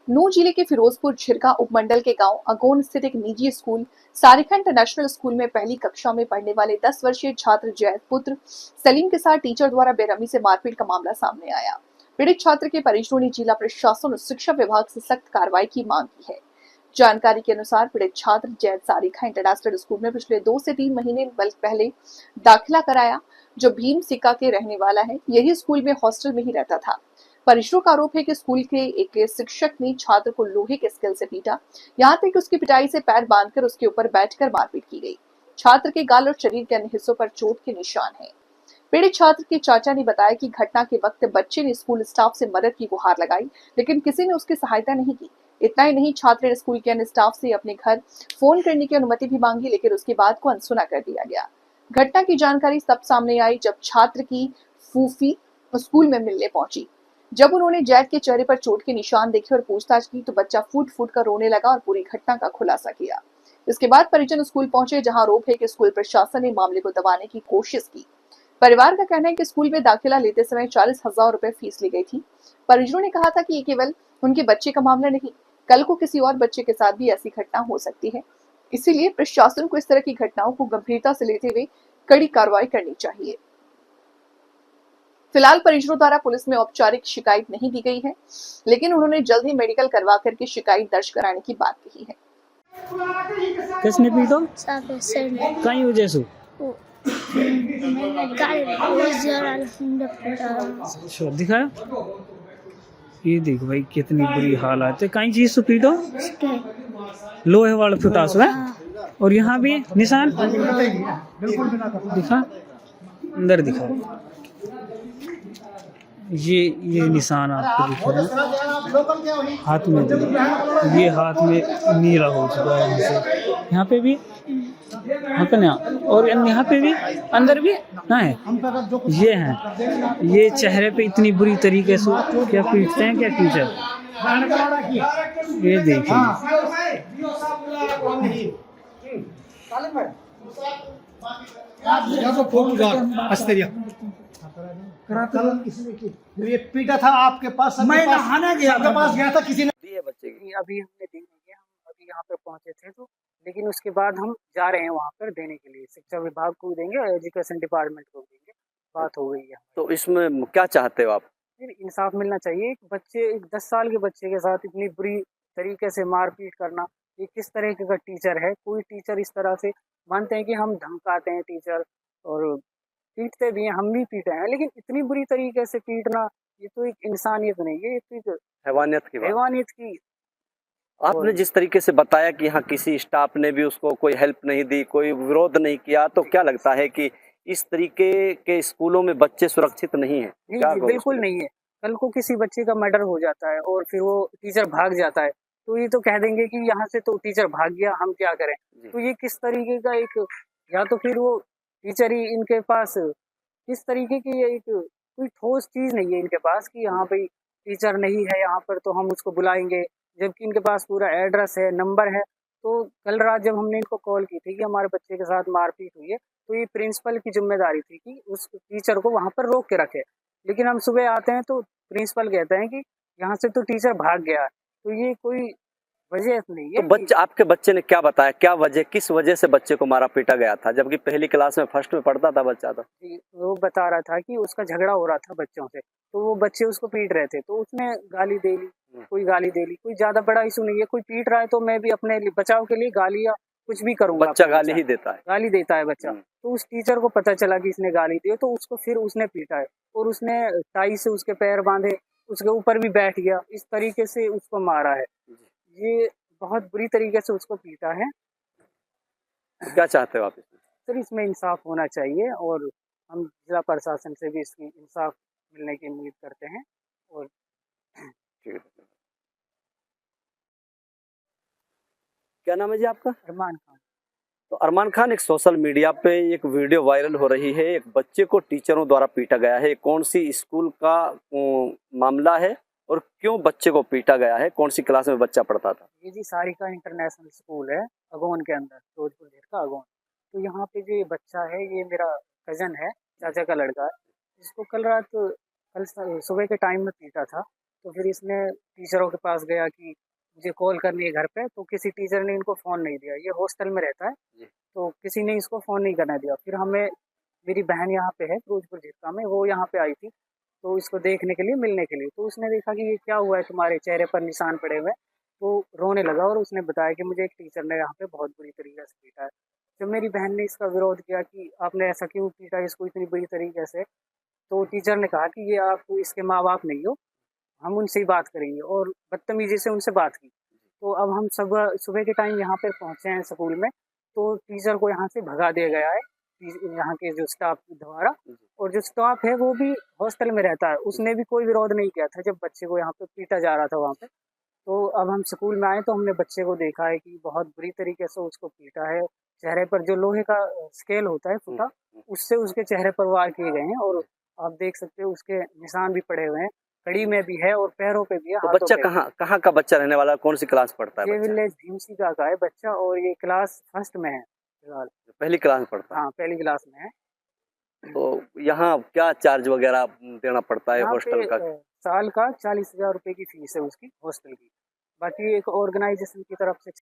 नूंह जिले के फिरोजपुर झिरका उपमंडल के गांव अगोन स्थित एक निजी स्कूल सारिखा इंटरनेशनल स्कूल में पहली कक्षा में पढ़ने वाले 10 वर्षीय छात्र जैद पुत्र सलीम के साथ टीचर द्वारा बेरहमी से मारपीट का मामला सामने आया। पीड़ित छात्र के परिजनों ने जिला प्रशासन और शिक्षा विभाग से सख्त कार्रवाई की मांग की है। जानकारी के अनुसार पीड़ित छात्र जैद सारिखा इंटरनेशनल स्कूल में पिछले 2 से 3 महीने पहले दाखिला कराया। जो भीम सिक्का के रहने वाला है, यही स्कूल में हॉस्टल में ही रहता था। परिजनों का आरोप है कि स्कूल के एक शिक्षक ने छात्र को लोहे के स्केल से पीटा, यहाँ तक कि उसकी पिटाई से पैर बांधकर उसके ऊपर बैठकर मारपीट की गई। छात्र के गाल और शरीर के अन्य हिस्सों पर चोट के निशान हैं। पीड़ित छात्र के चाचा ने बताया कि घटना के वक्त बच्चे ने स्कूल स्टाफ से मदद की गुहार लगाई, लेकिन किसी ने उसकी सहायता नहीं की। इतना ही नहीं, छात्र ने स्कूल के अन्य स्टाफ से अपने घर फोन करने की अनुमति भी मांगी, लेकिन उसकी बात को अनसुना कर दिया गया। घटना की जानकारी तब सामने आई जब छात्र की फूफी स्कूल में मिलने पहुंची। जब उन्होंने जैद के चेहरे पर चोट के निशान देखे और पूछताछ की तो बच्चा फूट फूट कर रोने लगा और पूरी घटना का खुलासा किया। इसके बाद परिजन स्कूल पहुंचे, जहां आरोप है कि स्कूल प्रशासन ने मामले को दबाने की कोशिश की। परिवार का कहना है कि स्कूल में दाखिला लेते समय 40,000 रुपए फीस ली गई थी। परिजनों ने कहा था कि ये केवल उनके बच्चे का मामला नहीं, कल को किसी और बच्चे के साथ भी ऐसी घटना हो सकती है। इसीलिए प्रशासन को इस तरह की घटनाओं को गंभीरता से लेते हुए कड़ी कार्रवाई करनी चाहिए। फिलहाल परिजनों द्वारा पुलिस में औपचारिक शिकायत नहीं दी गई है, लेकिन उन्होंने जल्द ही मेडिकल करवा करके शिकायत दर्ज कराने की बात कही है। किसने पीटो सर ने कहीं वजह से अच्छा दिखाया। ये देख भाई कितनी बुरी हालत है, कहीं चीज से पीटो लोहे वाला फुटास है। और यहाँ भी निशान दिखा, अंदर दिखा, ये निशान आपको दिख रहा है हाथ में, ये हाथ में नीला हो चुका है यहाँ से, यहाँ पे भी, यहाँ पे ना, और यहाँ पे भी, अंदर भी ना है। ये है, ये चेहरे पे इतनी बुरी तरीके से क्या पीटते हैं क्या टीचर, ये देखिए। ये पीटा था आपके पास, मैं नहाने गया, आपके पास गया था किसी ने दिए बच्चे की अभी हमने दी नहीं है। हम अभी यहाँ पर पहुँचे थे तो, लेकिन उसके बाद हम जा रहे हैं वहाँ पर देने के लिए। शिक्षा विभाग को देंगे और एजुकेशन डिपार्टमेंट को देंगे, बात हो गई है। तो इसमें क्या चाहते हो आप? फिर इंसाफ मिलना चाहिए। एक बच्चे, एक 10 साल के बच्चे के साथ इतनी बुरी तरीके से मारपीट करना, ये किस तरह का टीचर है? कोई टीचर इस तरह से, मानते हैं कि हम धमकाते हैं टीचर और पीटते भी हैं, हम भी पीटे हैं, लेकिन इतनी बुरी तरीके से पीटना, ये तो एक इंसानियत नहीं है, ये तो एक हैवानियत की बात। हैवानियत की। आपने जिस तरीके से बताया कि यहाँ किसी स्टाफ ने भी उसको कोई हेल्प नहीं दी, कोई विरोध नहीं किया, तो क्या लगता है कि इस तरीके के स्कूलों में बच्चे सुरक्षित नहीं है? नहीं, बिल्कुल नहीं है। कल को किसी बच्चे का मर्डर हो जाता है और फिर वो टीचर भाग जाता है, तो ये तो कह देंगे कि यहाँ से तो टीचर भाग गया, हम क्या करें? तो ये किस तरीके का एक, या तो फिर वो टीचर ही इनके पास किस तरीके की, एक कोई ठोस चीज नहीं है इनके पास कि यहाँ पे टीचर नहीं है यहाँ पर तो हम उसको बुलाएंगे, जबकि इनके पास पूरा एड्रेस है, नंबर है। तो कल रात जब हमने इनको कॉल की थी कि हमारे बच्चे के साथ मारपीट हुई है, तो ये प्रिंसिपल की जिम्मेदारी थी कि उस टीचर को वहाँ पर रोक के रखे। लेकिन हम सुबह आते हैं तो प्रिंसिपल कहते हैं कि यहाँ से तो टीचर भाग गया है। तो ये कोई वजह नहीं है। तो बच्चे, आपके बच्चे ने क्या बताया, क्या वजह, किस वजह से बच्चे को मारा पीटा गया था, जबकि पहली क्लास में फर्स्ट में पढ़ता था बच्चा? था वो बता रहा था कि उसका झगड़ा हो रहा था बच्चों से, तो वो बच्चे उसको पीट रहे थे, तो उसने गाली दे ली, कोई गाली दे ली। कोई ज्यादा बड़ा इशू नहीं है, कोई पीट रहा है तो मैं भी अपने बचाव के लिए गाली या कुछ भी करूंगा। बच्चा गाली ही देता है, गाली देता है बच्चा। तो उस टीचर को पता चला कि इसने गाली दी, तो उसको फिर उसने पीटा है और उसने टाई से उसके पैर बांधे, उसके ऊपर भी बैठ गया, इस तरीके से उसको मारा है। ये बहुत बुरी तरीके से उसको पीटा है। क्या चाहते हो आप इसमें? सर, इसमें इंसाफ होना चाहिए और हम जिला प्रशासन से भी इसकी इंसाफ मिलने की उम्मीद करते हैं। और क्या नाम है जी आपका? अरमान खान। तो अरमान खान, एक सोशल मीडिया पे एक वीडियो वायरल हो रही है, एक बच्चे को टीचरों द्वारा पीटा गया है। कौन सी स्कूल का मामला है और क्यों बच्चे को पीटा गया है? कौन सी क्लास में बच्चा पढ़ता था? ये जी सारिका इंटरनेशनल स्कूल है अगोन के अंदर, फिरोजपुर झिरका अगोन। तो यहाँ पे जो ये बच्चा है, ये मेरा कजन है, चाचा का लड़का है, जिसको कल सुबह के टाइम में पीटा था। तो फिर इसने टीचरों के पास गया कि मुझे कॉल करनी है घर पे, तो किसी टीचर ने इनको फ़ोन नहीं दिया। ये हॉस्टल में रहता है, जी। तो किसी ने इसको फ़ोन नहीं करने दिया। फिर हमें, मेरी बहन यहाँ पे है फिरोजपुर झिटका में, वो यहाँ पे आई थी तो इसको देखने के लिए, मिलने के लिए। तो उसने देखा कि ये क्या हुआ है, तुम्हारे चेहरे पर निशान पड़े हुए हैं। तो रोने लगा और उसने बताया कि मुझे एक टीचर ने यहाँ पे बहुत बुरी तरीके से पीटा है। जब मेरी बहन ने इसका विरोध किया कि आपने ऐसा क्यों पीटा इसको इतनी बुरी तरीके से, तो टीचर ने कहा कि ये आप इसके माँ बाप नहीं हो, हम उनसे ही बात करेंगे, और बदतमीजी से उनसे बात की। तो अब हम सुबह सुबह के टाइम यहाँ पे पहुँचे हैं स्कूल में, तो टीचर को यहाँ से भगा दिया गया है यहाँ के जो स्टाफ द्वारा। और जो स्टाफ है वो भी हॉस्टल में रहता है, उसने भी कोई विरोध नहीं किया था जब बच्चे को यहाँ पे पीटा जा रहा था वहाँ पे। तो अब हम स्कूल में आए तो हमने बच्चे को देखा है कि बहुत बुरी तरीके से उसको पीटा है। चेहरे पर जो लोहे का स्केल होता है फुटा, उससे उसके चेहरे पर वार किए गए हैं, और आप देख सकते हो उसके निशान भी पड़े हुए हैं, कड़ी में भी है और पैरों पे भी है। तो हाथों बच्चा पे कहाँ कहाँ का बच्चा रहने वाला, कौन सी क्लास पढ़ता है ये बच्चा? विलेज भीमसिका का है बच्चा, और ये क्लास फर्स्ट में है फिलहाल। पहली क्लास में पढ़ता है। हाँ, पहली क्लास में है। तो यहाँ क्या चार्ज वगैरह देना पड़ता है यहाँ हॉस्टल पे का? साल का 40,000 रुपए की फीस है उसकी हॉस्टल की। बाकी एक ऑर्गेनाइजेशन की तरफ से